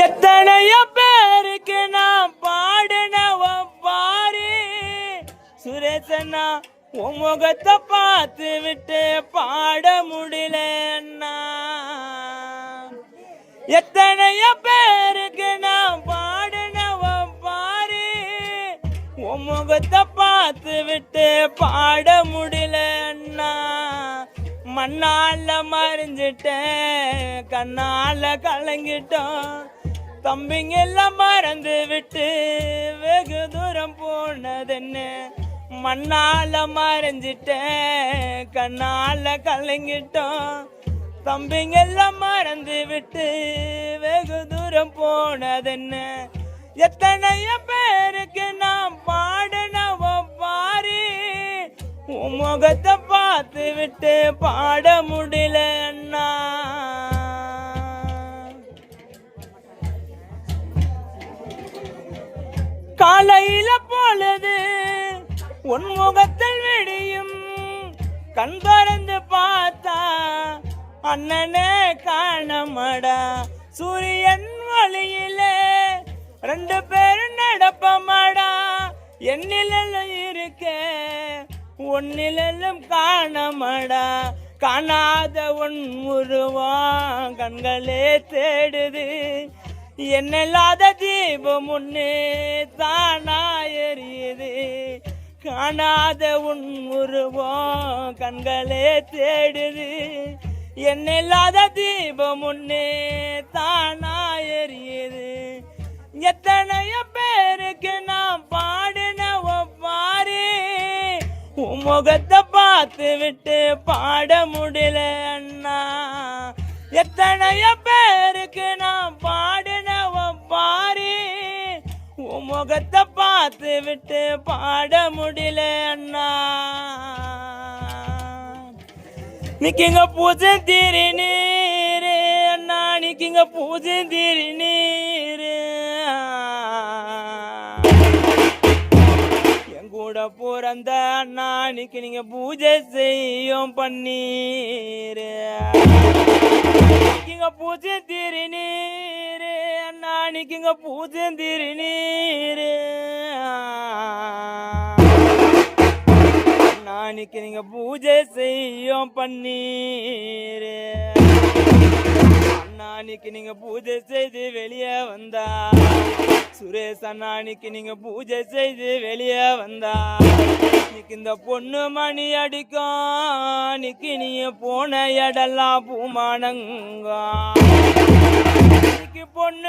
எத்தனைய பேருக்கு நான் பாடின பாரி சுரேசனா உன் முகத்தை பார்த்து விட்டு பாட முடியலன்னா. எத்தனைய பேருக்கு நான் பாடின பாரி உன் முகத்தை பார்த்து விட்டு பாட முடியலன்னா. மண்ணால மறைஞ்சிட்டேன் கண்ணால கலங்கிட்டோம் தம்பிங்க எல்லாம் மறந்து விட்டு வெகு தூரம் போனதுன்னு. மண்ணால மறைஞ்சிட்டேன் கண்ணால கலங்கிட்டோம் தம்பிங்க எல்லாம் மறந்து விட்டு வெகு தூரம் போனதுன்னு. எத்தனைய பேருக்கு நான் பாடின பாரி உன் முகத்தை பார்த்து விட்டு பாட முடியலன்னா. காலையில பொழுது உன் முகத்தில் விடியும் கண் திறந்து பார்த்தா அண்ணனே காணமடா. சூரியன் வழியிலே ரெண்டு பேரும் நடப்பமாடா. என்னிலும் இருக்க ஒன்னிலும் காணமடா. காணாத உன் உருவம் கண்களே தேடுது. என்னில்லாத தீபம் முன்னே தானா எரியுது. காணாத உன் உருவம் கண்களே தேடுது. என்னில்லாத தீபம் முன்னே தானா எரியுது. எத்தனைய பேருக்கு நான் பாடின பாரி உன் முகத்தை பார்த்து விட்டு பாட முடியலன்னா. எத்தனைய பேருக்கு நான் பாடின பாரி உன் முகத்தை பார்த்து விட்டு பாட முடியலன்னா. நிக்கிங்க பூஜை தீரி நீரு அண்ணா நிக்கிங்க பூஜை தீரி நீரு. என் கூட பிறந்த அண்ணானிக்கு நீங்க பூஜை செய்யும் பன்னீரு. நிக்கிங்க பூஜை தீரி நீரு அண்ணா நிக்கிங்க பூஜை தீரி நீரு. நாளைக்கு நீங்க பூஜை செய்யும் பன்னீரு. அண்ணானிக்கு நீங்க பூஜை செய்து வெளியே வந்தா சுரேஷ் அண்ணானிக்கு நீங்க பூஜை செய்து வெளியே வந்தா இன்னைக்கு இந்த பொண்ணு மணி அடிக்கும். இன்னைக்கு நீங்க போன இடெல்லாம் பூமானங்க. இன்னைக்கு பொண்ணு